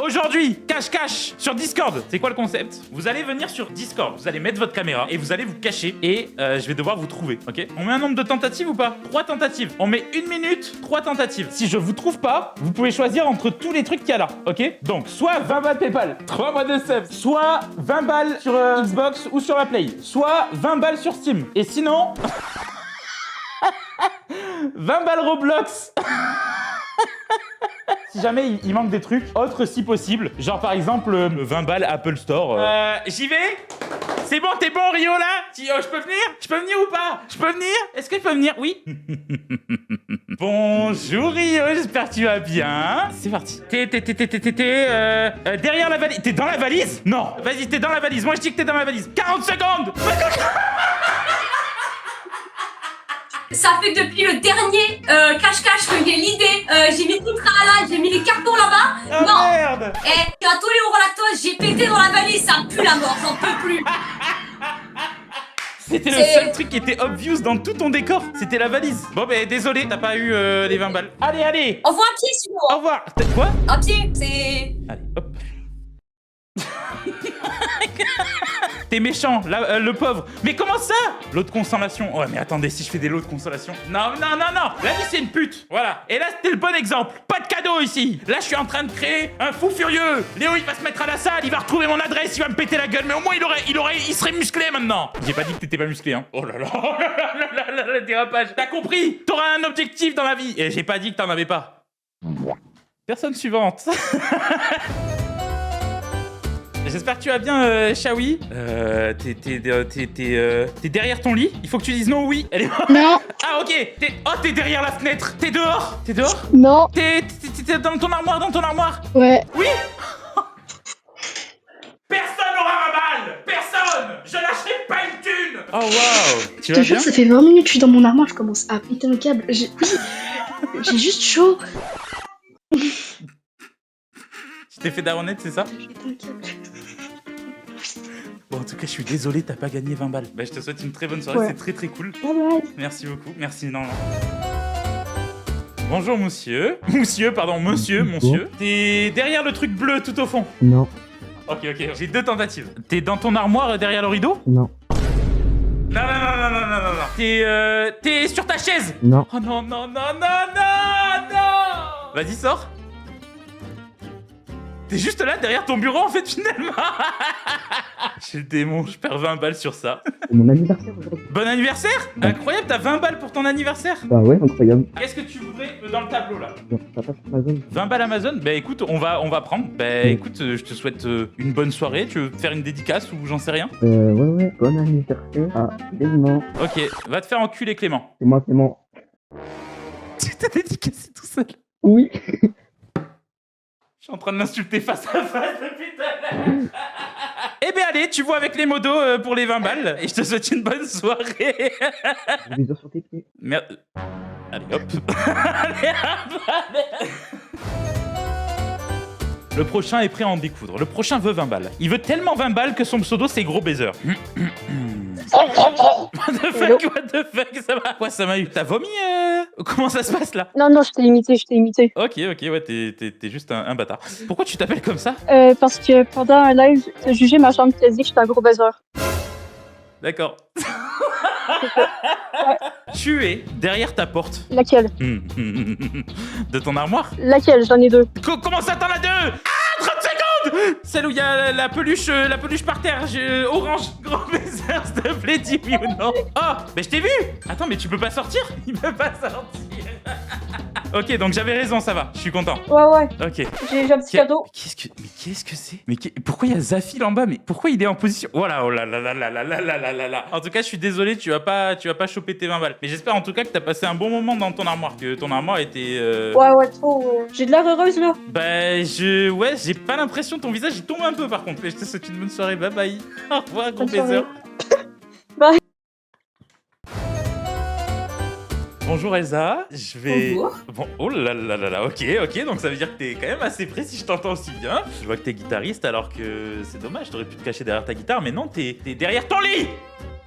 Aujourd'hui, cache-cache sur Discord. C'est quoi le concept? Vous allez venir sur Discord, vous allez mettre votre caméra et vous allez vous cacher et je vais devoir vous trouver, ok? On met un nombre de tentatives ou pas? 3 tentatives. On met 1 minute, 3 tentatives. Si je vous trouve pas, vous pouvez choisir entre tous les trucs qu'il y a là, ok? Donc, soit 20 balles PayPal, 3 mois de subs, soit 20 balles sur Xbox ou sur la Play, soit 20 balles sur Steam. Et sinon... 20 balles Roblox. Si jamais il manque des trucs, autres si possible. Genre par exemple 20 balles Apple Store. J'y vais? C'est bon, t'es bon Rio là? Je peux venir? Je peux venir ou pas? Je peux venir? Est-ce que je peux venir? Oui. Bonjour Rio, j'espère que tu vas bien. C'est parti. Derrière la valise. T'es dans la valise? Non. Vas-y, t'es dans la valise. Moi je dis que t'es dans la valise. 40 secondes. Ça fait depuis le dernier cache-cache que j'ai l'idée. J'ai mis tout là, j'ai mis les cartons là-bas. Oh non. Merde. Eh, tu as tous les eurolactose, j'ai pété dans la valise, ça pue la mort, j'en peux plus. C'était le seul truc qui était obvious dans tout ton décor. C'était la valise. Bon, ben désolé, t'as pas eu les 20 balles. Allez, allez. On voit un pied sinon. Au revoir. Quoi? Un pied, c'est... Allez, hop. T'es méchant, là, le pauvre. Mais comment ça? L'eau de consolation. Ouais, mais attendez, si je fais des lots de consolation. Non, non, non, non. La vie, c'est une pute. Voilà. Et là, c'était le bon exemple. Pas de cadeau ici. Là, je suis en train de créer un fou furieux. Léo, il va se mettre à la salle, il va retrouver mon adresse, il va me péter la gueule. Mais au moins, il serait musclé maintenant. J'ai pas dit que t'étais pas musclé, hein. Oh là là, oh là là, le dérapage. T'as compris? T'auras un objectif dans la vie. Et j'ai pas dit que t'en avais pas. Personne suivante. J'espère que tu vas bien, Shawi. T'es derrière ton lit? Il faut que tu dises non ou oui. Elle est morte. Non. Ah, ok. T'es derrière la fenêtre. T'es dehors? T'es dehors? Non. T'es dans ton armoire? Ouais. Oui. Personne n'aura ma balle. Personne. Je lâcherai pas une thune. Oh, waouh. Tu Je te vas jure, bien? ça fait 20 minutes que je suis dans mon armoire, je commence à péter un câble. Oui, j'ai juste chaud. Tu t'es fait daronette, c'est ça? J'ai pété un câble. Bon, en tout cas, je suis désolé, t'as pas gagné 20 balles. Bah, je te souhaite une très bonne soirée, Ouais. c'est très très cool. Bye bye. Merci beaucoup, merci, non. Bonjour, monsieur. Monsieur, pardon, monsieur. T'es derrière le truc bleu tout au fond. Non. Ok, j'ai 2 tentatives. T'es dans ton armoire derrière le rideau? Non. Non. T'es sur ta chaise? Non. Oh non. Vas-y, sors. T'es juste là derrière ton bureau en fait finalement. J'ai le démon, je perds 20 balles sur ça. C'est mon anniversaire aujourd'hui. Bon anniversaire? Incroyable, t'as 20 balles pour ton anniversaire? Bah ouais, incroyable. Qu'est-ce que tu voudrais dans le tableau là? Ça passe sur Amazon. 20 balles Amazon? Bah écoute, on va prendre. Bah écoute, je te souhaite une bonne soirée. Tu veux faire une dédicace ou j'en sais rien? Ouais. Bon anniversaire. Ah, Clément. Ok, va te faire enculer Clément. C'est moi, Clément. Tu t'es dédicacé tout seul. Oui. Je suis en train de l'insulter face à face depuis tout à l'heure. Eh ben allez, tu vois avec les modos pour les 20 balles et je te souhaite une bonne soirée. Gros bisous sur tes pieds. Merde. Allez hop. Allez hop. Le prochain est prêt à en découdre. Le prochain veut 20 balles. Il veut tellement 20 balles que son pseudo c'est Gros Baiser. What the fuck, ça m'a... Quoi, ça m'a eu? T'as vomi Comment ça se passe là? Non, je t'ai imité. Ok, ouais, t'es juste un bâtard. Pourquoi tu t'appelles comme ça? Parce que pendant un live, t'as jugé ma chambre, t'as dit que j'étais un gros baiser. D'accord. Tu es derrière ta porte. Laquelle? De ton armoire? Laquelle? J'en ai 2. Comment ça t'en as 2? Ah, 30 secondes! Celle où il y a la peluche par terre, orange, Gros Baiser, s'il te plaît, dis oui ou non. Oh, mais je t'ai vu! Attends, mais tu peux pas sortir? Il peut pas sortir. Ok, donc j'avais raison, ça va, je suis content. Ouais. Ok. J'ai un petit cadeau. Qu'est-ce que c'est? Pourquoi il y a Zafil en bas? Mais pourquoi il est en position? Voilà, oh là là là là là là là là là là. En tout cas, je suis désolé, tu vas pas choper tes 20 balles. Mais j'espère en tout cas que t'as passé un bon moment dans ton armoire, que ton armoire était. Ouais, trop. J'ai de l'air heureuse là. Bah, j'ai pas l'impression, ton visage il tombe un peu par contre. Mais je te souhaite une bonne soirée, bye bye. Au revoir, Gros Baiser. Bye. Bonjour Elsa, je vais... Bonjour. Bon, oh là là là là, ok, donc ça veut dire que t'es quand même assez près si je t'entends aussi bien. Je vois que t'es guitariste alors que c'est dommage, t'aurais pu te cacher derrière ta guitare, mais non, t'es derrière ton lit.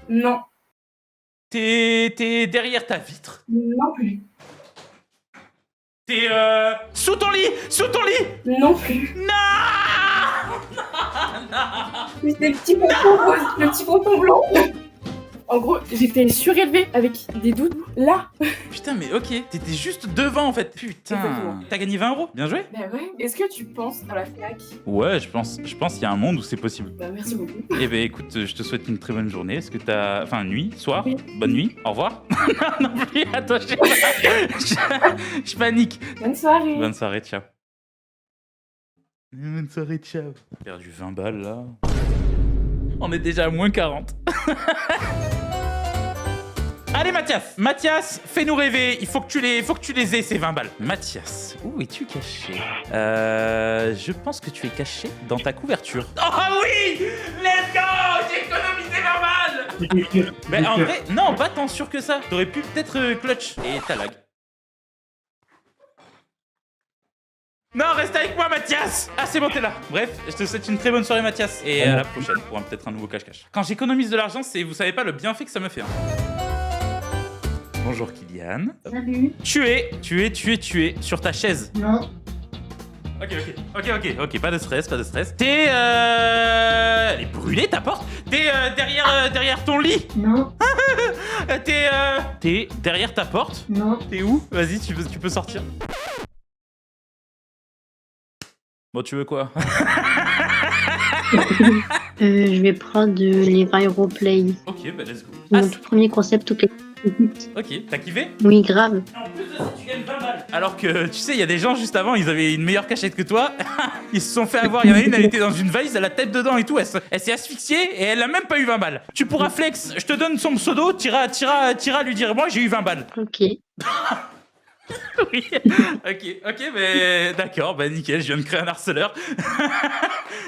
Non. T'es derrière ta vitre. Non plus. T'es sous ton lit. Non plus. Non. plus des petits pompons roses, le petit pompon blanc. En gros, j'étais surélevée avec des doudous là. Putain, mais ok, t'étais juste devant en fait. Putain, Exactement. t'as gagné 20 €. Bien joué. Bah ouais. Est-ce que tu penses à la FNAC? Ouais, je pense qu'il y a un monde où c'est possible. Bah merci beaucoup. Eh ben écoute, je te souhaite une très bonne journée. Est-ce que t'as... Enfin, nuit, soir, Oui. Bonne nuit, au revoir. Non plus, attends, je panique. Bonne soirée. Bonne soirée, ciao. Bonne soirée, ciao. Perdu 20 balles là. On est déjà à moins 40. Allez Mathias, fais-nous rêver. Il faut que tu les aies ces 20 balles. Mathias, où es-tu caché? Je pense que tu es caché dans ta couverture. Oh oui, let's go, j'ai économisé 20 balles. Mais en vrai, non, pas tant sûr que ça. T'aurais pu peut-être clutch et t'as lag. Non, reste avec moi, Mathias. Ah, c'est bon, t'es là. Bref, je te souhaite une très bonne soirée, Mathias. Et à la prochaine pour peut-être un nouveau cache-cache. Quand j'économise de l'argent, c'est, vous savez pas le bienfait que ça me fait. Hein. Bonjour, Kylian. Salut. Tu es sur ta chaise. Non. Ok, pas de stress. T'es, elle est brûlée, ta porte. T'es derrière ton lit. Non. T'es derrière ta porte. Non. T'es où? Vas-y, tu peux sortir. Bon, tu veux quoi? Je vais prendre les Viroplay. Ok, bah let's go. Mon tout premier concept auquel Ok, t'as kiffé? Oui, grave. En plus de ça, tu gagnes 20 balles. Alors que, tu sais, il y a des gens juste avant, ils avaient une meilleure cachette que toi. Ils se sont fait avoir. Il y en a une, elle était dans une valise, elle a la tête dedans et tout. Elle s'est asphyxiée et elle a même pas eu 20 balles. Tu pourras flex, je te donne son pseudo, t'iras lui dire, moi j'ai eu 20 balles. Ok. Oui, ok, mais d'accord, bah nickel, je viens de créer un harceleur.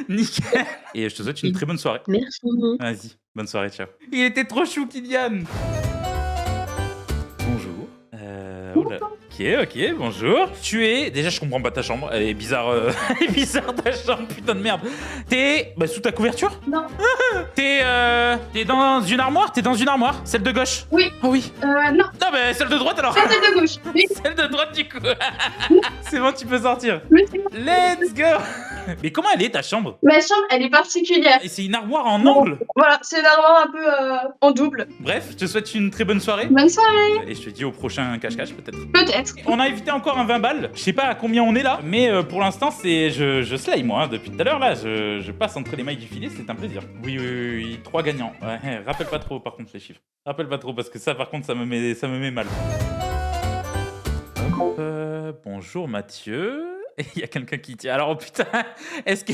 Nickel. Et je te souhaite une très bonne soirée. Merci. Vas-y, bonne soirée, ciao. Il était trop chou, Kylian. Bonjour. Oula. Ok, bonjour. Tu es... Déjà, je comprends pas ta chambre. Elle est bizarre, elle est bizarre ta chambre, putain de merde. T'es... Bah, sous ta couverture? Non. T'es dans une armoire? T'es dans une armoire? Celle de gauche? Oui. Oh oui. Non. Non, bah, celle de droite, alors. C'est celle de gauche. Oui. Celle de droite, du coup. C'est bon, tu peux sortir. Oui. Let's go. Mais comment elle est, ta chambre? Ma chambre, elle est particulière. Et c'est une armoire en angle? Voilà, c'est une armoire un peu en double. Bref, je te souhaite une très bonne soirée. Bonne soirée. Et je te dis au prochain cache-cache, peut-être. Peut-être. On a évité encore un 20 balles. Je sais pas à combien on est là, mais pour l'instant, c'est je slay moi. Hein. Depuis tout à l'heure, là, je passe entre les mailles du filet, c'est un plaisir. Oui. 3 gagnants. Ouais, rappelle pas trop, par contre, les chiffres. Rappelle pas trop, parce que ça, par contre, ça me met mal. Hop, bonjour, Mathieu. Il y a quelqu'un qui tient. Alors, oh, putain, est-ce que...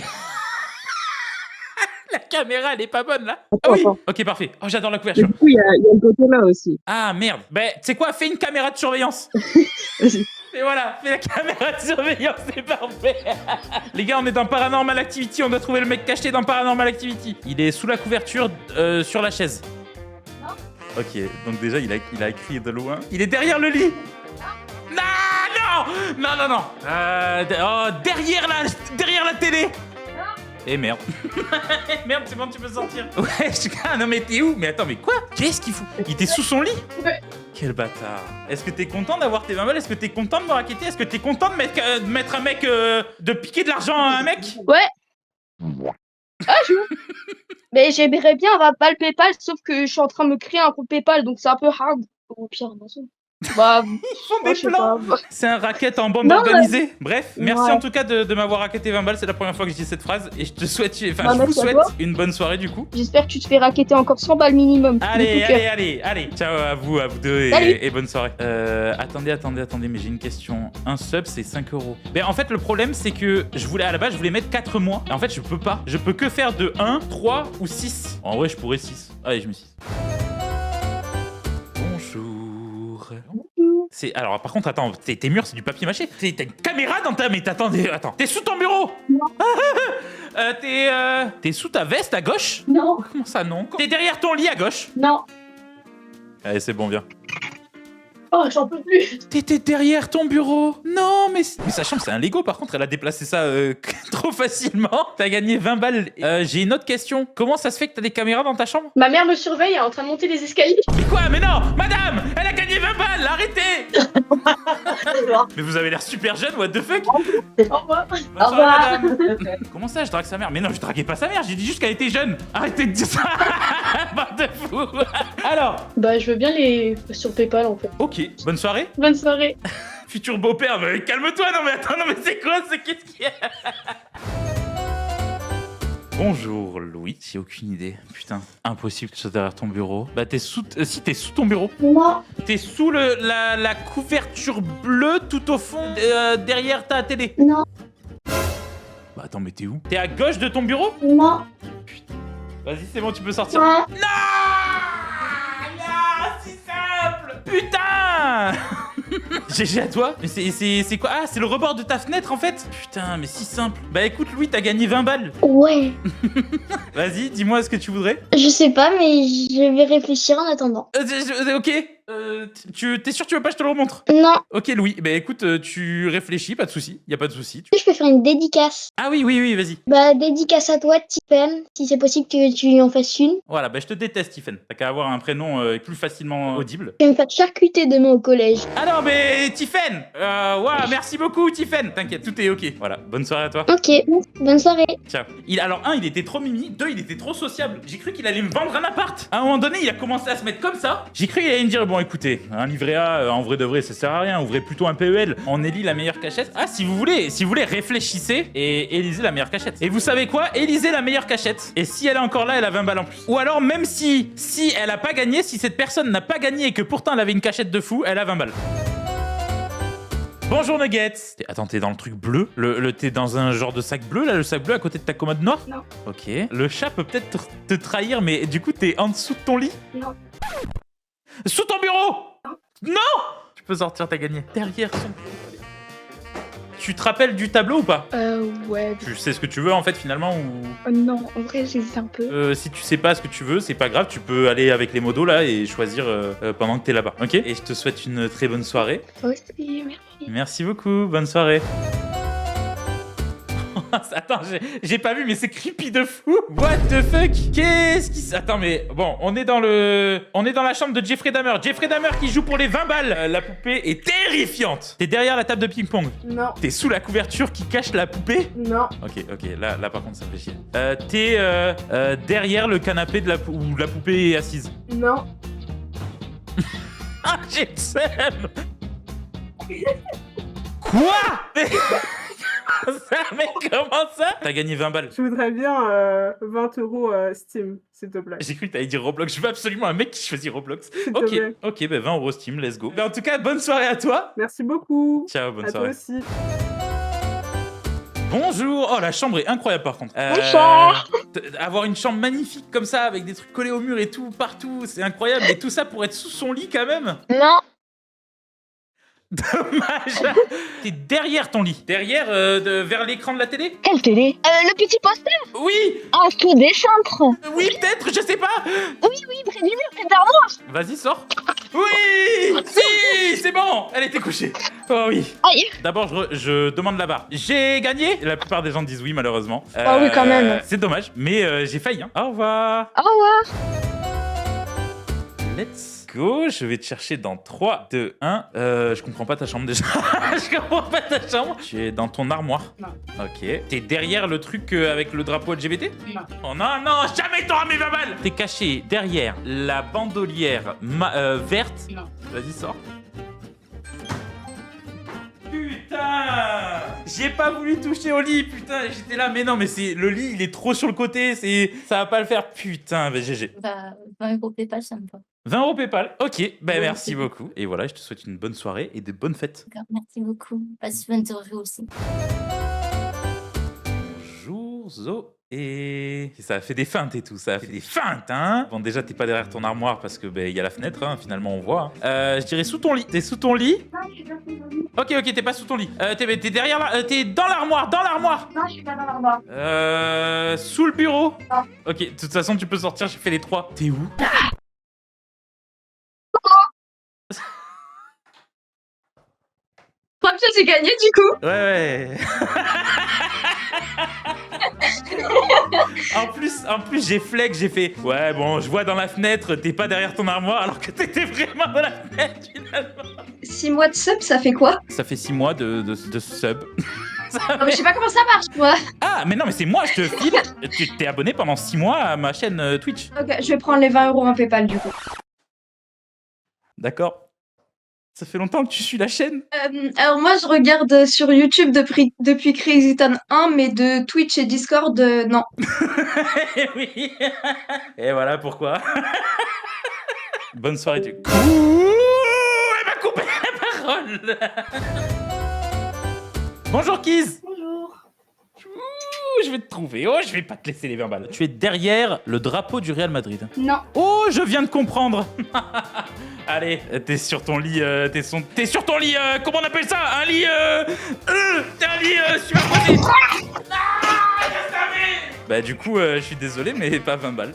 La caméra, elle est pas bonne, là? Ah oui. Ok, parfait. Oh, j'adore la couverture. Du coup, il y a le côté là aussi. Ah, merde. Ben, tu sais quoi? Fais une caméra de surveillance. Vas-y. Et voilà, fais la caméra de surveillance, c'est parfait. Les gars, on est dans Paranormal Activity, on doit trouver le mec caché dans Paranormal Activity. Il est sous la couverture, sur la chaise. Non. Ok, donc déjà, il a écrit de loin. Il est derrière le lit. Non. Derrière la télé. Et merde. Merde, c'est bon, tu peux sortir. Ouais, non mais t'es où? Mais attends, mais quoi? Qu'est-ce qu'il fout? Il était sous son lit? Ouais. Quel bâtard. Est-ce que t'es content d'avoir tes 20 balles? Est-ce que t'es content de me raqueter? Est-ce que t'es content de mettre un mec... de piquer de l'argent à un mec? Ouais. Ah, je... Mais j'aimerais bien avoir pas le PayPal, sauf que je suis en train de me créer un compte PayPal, donc c'est un peu hard. Au pire, non. Bah, Ils font moi, des je sais plans. pas. C'est un racket en bande Non, organisée. Bref, merci Ouais. en tout cas de m'avoir raquetté 20 balles. C'est la première fois que je dis cette phrase. Et je te souhaite... Enfin, Bah, je vous merci à souhaite toi. une bonne soirée du coup. J'espère que tu te fais racketter encore 100 balles minimum. Allez, De tout cœur. allez. Ciao à vous deux Salut. et bonne soirée. Attendez, mais j'ai une question. Un sub, c'est 5 €. Mais en fait, le problème, c'est que à la base, je voulais mettre 4 mois. Et en fait, je peux pas. Je peux que faire de 1, 3 ou 6. En vrai, je pourrais 6. Allez, je mets 6. Bonjour. Alors, par contre, attends, tes murs, c'est du papier mâché. T'as une caméra dans ta... Mais attends. T'es sous ton bureau? Non. T'es sous ta veste à gauche? Non, Comment ça, non? T'es derrière ton lit à gauche? non. Allez, c'est bon, viens. Oh, j'en peux plus. T'étais derrière ton bureau. Non, mais sa chambre, c'est un Lego. Par contre, elle a déplacé ça trop facilement. T'as gagné 20 balles. J'ai une autre question. Comment ça se fait que t'as des caméras dans ta chambre? Ma mère me surveille, elle est en train de monter les escaliers. Mais quoi? Mais non, madame, elle a gagné 20 balles. Arrêtez. Mais vous avez l'air super jeune, what the fuck? Au revoir. Bonsoir, madame. Comment ça, je drague sa mère? Mais non, je draguais pas sa mère. J'ai dit juste qu'elle était jeune. Arrêtez de dire ça. Bande de fous. Alors, Bah, je veux bien les sur PayPal en fait. ok, bonne soirée. Bonne soirée. Futur beau-père, mais calme-toi, non mais attends, non mais c'est quoi, c'est qu'est-ce qu'il y a? Bonjour Louis, j'ai aucune idée. Putain, impossible que je sois derrière ton bureau. Bah t'es sous... si, t'es sous ton bureau. Non. T'es sous la couverture bleue tout au fond, derrière ta télé. Non. Bah attends, mais t'es où? T'es à gauche de ton bureau? Non. Vas-y, c'est bon, tu peux sortir. Non. Non, si simple. Putain. GG à toi. Mais c'est quoi? Ah, c'est le rebord de ta fenêtre en fait. Putain, mais si simple. Bah écoute Louis, t'as gagné 20 balles. Ouais. Vas-y, dis-moi ce que tu voudrais. Je sais pas, mais je vais réfléchir en attendant. Ok. T'es sûr que tu veux pas que je te le remontre? Non. Ok Louis, bah écoute, tu réfléchis, pas de souci. Y a pas de souci. Je peux faire une dédicace. Ah oui, vas-y. Bah, dédicace à toi, Tiffen, si c'est possible que tu en fasses une. Voilà, bah je te déteste, Stephen. T'as qu'à avoir un prénom plus facilement audible. Je vais me faire charcuter demain au collège. Alors, mais Tiffen, merci beaucoup, Tiffen. T'inquiète, tout est ok. Voilà, bonne soirée à toi. Ok, bonne soirée. Ciao. Alors, il était trop mimi. 2, il était trop sociable. J'ai cru qu'il allait me vendre un appart. À un moment donné, il a commencé à se mettre comme ça. J'ai cru qu'il allait me dire, bon, écoutez, un livret A, en vrai de vrai, ça sert à rien. Ouvrez plutôt un PEL. On élit la meilleure cachette. Ah, si vous voulez, réfléchissez et élisez la meilleure cachette. Et vous savez quoi? Élisez la meilleure cachette. Et si elle est encore là, elle a 20 balles en plus. Ou alors, même si elle a pas gagné, si cette personne n'a pas gagné et que pourtant elle avait une cachette de fou, elle a 20 balles. Bonjour Nuggets. Attends, t'es dans le truc bleu? T'es dans un genre de sac bleu là, le sac bleu à côté de ta commode noire? Non. Ok. Le chat peut peut-être te trahir, mais du coup t'es en dessous de ton lit? Non. Sous ton bureau? Non. Tu peux sortir, t'as gagné. Derrière son bureau. Tu te rappelles du tableau ou pas? Ouais. Tu sais ce que tu veux en fait finalement ou... Non, en vrai, j'hésite un peu. Si tu sais pas ce que tu veux, c'est pas grave, tu peux aller avec les modos là et choisir pendant que t'es là-bas, ok? Et je te souhaite une très bonne soirée. Toi aussi, merci. Merci beaucoup, bonne soirée. Attends, j'ai pas vu, mais c'est creepy de fou. What the fuck? Qu'est-ce qui... Attends, mais bon, on est dans la chambre de Jeffrey Dahmer. Jeffrey Dahmer qui joue pour les 20 balles. La poupée est terrifiante. T'es derrière la table de ping-pong. Non. T'es sous la couverture qui cache la poupée. Non. Ok, là par contre ça fait chier. T'es derrière le canapé où la poupée est assise. Non. Ah, j'ai le seum. Quoi? Mais comment ça? T'as gagné 20 balles. Je voudrais bien 20 euros Steam, s'il te plaît. J'ai cru que t'allais dire Roblox. Je veux absolument un mec qui choisit Roblox. S'il te plaît. Ok, bah 20 euros Steam, let's go. Bah en tout cas, bonne soirée à toi. Merci beaucoup. Ciao, bonne À soirée. toi aussi. Bonjour. Oh, la chambre est incroyable par contre. Bonsoir. Avoir une chambre magnifique comme ça, avec des trucs collés au mur et tout, partout, c'est incroyable. Et tout ça pour être sous son lit quand même. Non. Dommage. T'es derrière ton lit. Derrière, vers l'écran de la télé? Quelle télé? Le petit poster. Oui. En dessous des chantres. Oui, peut-être, je sais pas. Oui, près du mur, près de l'armoire. Vas-y, sors. Oui. Si, c'est bon. Elle était couchée. Oh oui. Aïe. D'abord, je demande la barre. J'ai gagné. La plupart des gens disent oui, malheureusement. Ah oui, quand même. C'est dommage, mais j'ai failli. Hein. Au revoir. Au revoir. Let's go. Je vais te chercher dans 3, 2, 1. Je comprends pas ta chambre déjà. Je comprends pas ta chambre. Tu es dans ton armoire. Non. Ok. T'es derrière le truc avec le drapeau LGBT? Non. Oh non, jamais t'auras mes 20 balles. T'es caché derrière la bandolière verte. Non. Vas-y, sors. Putain! J'ai pas voulu toucher au lit, putain, j'étais là, mais non, mais c'est le lit, il est trop sur le côté, ça va pas le faire, putain, bah GG. Bah, 20 euros PayPal, ça me va. 20 euros PayPal, ok, bah Ouais, merci c'est beaucoup. Et voilà, je te souhaite une bonne soirée et de bonnes fêtes. D'accord, merci beaucoup. Passe une bonne soirée aussi. Bonjour Zoé. Ça a fait des feintes et tout, ça a fait des feintes, hein. Bon, déjà, t'es pas derrière ton armoire parce que il y a la fenêtre, hein, finalement, on voit. Je dirais sous ton lit. T'es sous ton lit? Ok, t'es pas sous ton lit. T'es derrière t'es dans l'armoire, Non, je suis pas dans l'armoire. Sous le bureau? Non. Ok, de toute façon, tu peux sortir, j'ai fait les 3. T'es où? crois que j'ai gagné du coup. Ouais. En plus j'ai flex, j'ai fait ouais bon je vois dans la fenêtre t'es pas derrière ton armoire alors que t'étais vraiment dans la fenêtre finalement. 6 mois de sub, ça fait quoi? Ça fait 6 mois de sub. Non, mais je sais pas comment ça marche, moi. Ah mais non mais c'est moi je te file. Tu t'es abonné pendant 6 mois à ma chaîne Twitch. Ok, je vais prendre les 20 € en PayPal du coup. D'accord. Ça fait longtemps que tu suis la chaîne. Alors moi, je regarde sur YouTube depuis Crazy Town 1, mais de Twitch et Discord, non. Oui. Et voilà pourquoi. Bonne soirée du coup. Elle m'a coupé la parole. Bonjour Kiz. Bonjour. Je vais te trouver. Oh, je vais pas te laisser les 20 balles. Tu es derrière le drapeau du Real Madrid. Non. Oh, je viens de comprendre. Allez, t'es sur ton lit, t'es sur ton lit, comment on appelle ça? Un lit, t'es un lit superposé. Bah du coup, je suis désolé, mais pas 20 balles.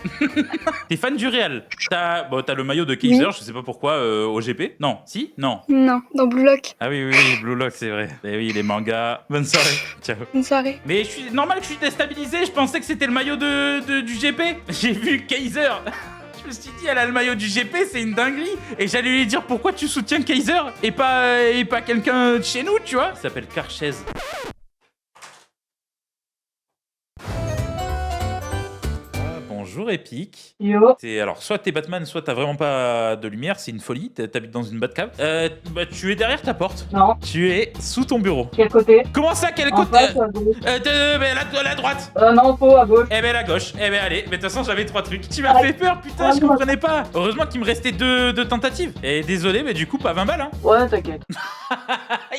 T'es fan du Real? T'as le maillot de Kaiser, je sais pas pourquoi, au GP? Non, si? Non. Non, dans Blue Lock. Ah oui, Blue Lock, c'est vrai. Eh oui, les mangas. Bonne soirée. Ciao. Bonne soirée. Mais je suis normal que je suis déstabilisé, je pensais que c'était le maillot du GP. J'ai vu Kaiser. Je me suis dit, elle a le maillot du GP, c'est une dinguerie. Et j'allais lui dire pourquoi tu soutiens Kaiser et pas quelqu'un de chez nous, tu vois. Il s'appelle Carchez. Bonjour Epic. Yo. Alors soit t'es Batman, soit t'as vraiment pas de lumière, c'est une folie, t'habites dans une Batcave. Tu es derrière ta porte. Non. Tu es sous ton bureau. Quel côté? Comment ça, quel En côté? face ou à gauche? La droite. Non, faux, à gauche. Eh ben la gauche, eh ben allez, mais de toute façon j'avais 3 trucs. Tu m'as fait peur, putain, je comprenais pas. Heureusement qu'il me restait deux tentatives. Et désolé, mais du coup pas 20 balles hein. Ouais, t'inquiète.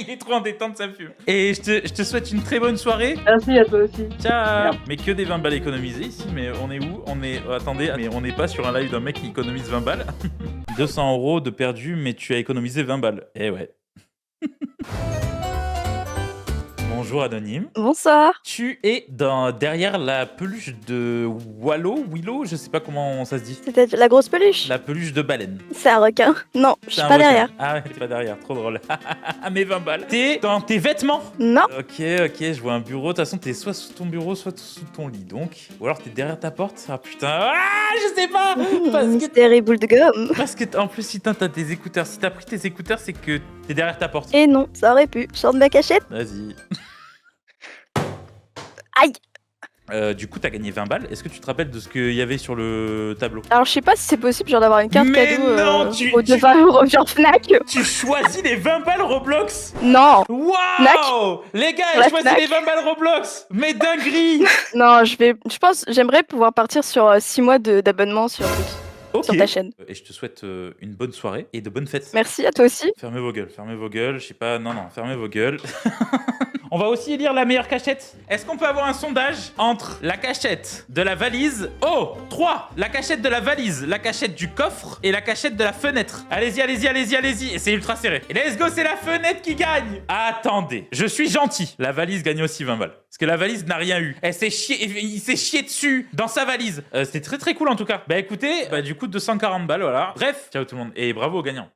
Il est trop en détente, ça fume. Et je te souhaite une très bonne soirée. Merci à toi aussi. Ciao. Mais que des 20 balles économisées ici, mais on est où? Attendez, mais on n'est pas sur un live d'un mec qui économise 20 balles. 200 € de perdu, mais tu as économisé 20 balles. Eh ouais. Bonjour Anonyme. Bonsoir. Tu es derrière la peluche de Willow, je sais pas comment ça se dit. C'était la grosse peluche. La peluche de baleine. C'est un requin. Non, je C'est suis un pas requin. derrière. Ah ouais, t'es pas derrière, trop drôle. Mes 20 balles. T'es dans tes vêtements. Non. Ok, je vois un bureau. De toute façon, t'es soit sous ton bureau, soit sous ton lit, donc. Ou alors t'es derrière ta porte. Ah putain, je sais pas. Mystère boule de gomme. Parce que en plus, si t'as tes écouteurs, si t'as pris tes écouteurs, c'est que t'es derrière ta porte. Et non, ça aurait pu. Je sors de ma cachette. Vas-y. Aïe. Du coup, t'as gagné 20 balles. Est-ce que tu te rappelles de ce qu'il y avait sur le tableau? Alors je sais pas si c'est possible genre d'avoir une carte Mais cadeau non, de 20 € sur Fnac. Tu choisis les 20 balles Roblox? Non. Waouh! Les gars, La elle choisit Fnac. les 20 balles Roblox! Mais dinguerie! Non, j'aimerais pouvoir partir sur 6 mois d'abonnement sur Twitch. Ok. Sur ta chaîne. Et je te souhaite une bonne soirée et de bonnes fêtes. Merci à toi aussi. Fermez vos gueules, je sais pas, non, fermez vos gueules. On va aussi élire la meilleure cachette. Est-ce qu'on peut avoir un sondage entre la cachette de la valise? Oh, 3. La cachette de la valise, la cachette du coffre et la cachette de la fenêtre. Allez-y. Et c'est ultra serré. Et let's go, c'est la fenêtre qui gagne. Attendez, je suis gentil. La valise gagne aussi 20 balles. Parce que la valise n'a rien eu. Il s'est chié dessus dans sa valise. C'était très très cool en tout cas. Bah écoutez, du coup 240 balles, voilà. Bref, ciao tout le monde. Et bravo aux gagnants.